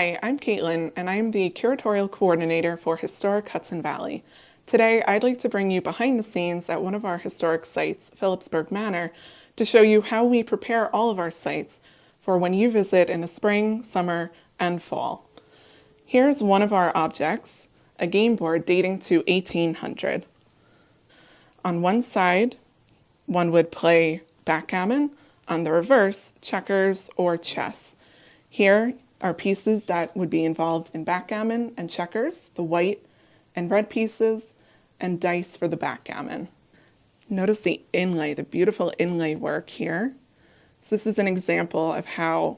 Hi, I'm Caitlin, and I'm the curatorial coordinator for Historic Hudson Valley. Today, I'd like to bring you behind the scenes at one of our historic sites, Philipsburg Manor, to show you how we prepare all of our sites for when you visit in the spring, summer, and fall. Here's one of our objects, a game board dating to 1800. On one side, one would play backgammon, on the reverse, checkers or chess. Here are pieces that would be involved in backgammon and checkers, the white and red pieces, and dice for the backgammon. Notice the inlay, the beautiful inlay work here. So this is an example of how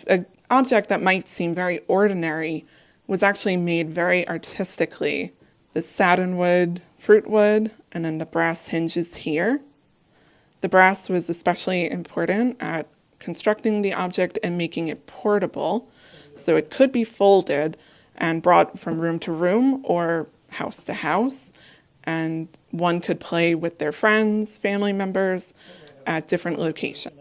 an object that might seem very ordinary was actually made very artistically. The satinwood, fruit wood, and then the brass hinges here. The brass was especially important at constructing the object and making it portable, so it could be folded and brought from room to room or house to house, and one could play with their friends, family members at different locations.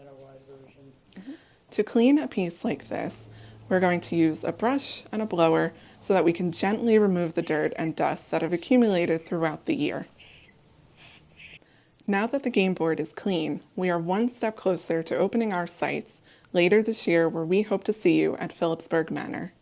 To clean a piece like this, we're going to use a brush and a blower so that we can gently remove the dirt and dust that have accumulated throughout the year. Now that the game board is clean, we are one step closer to opening our sites later this year, where we hope to see you at Philipsburg Manor.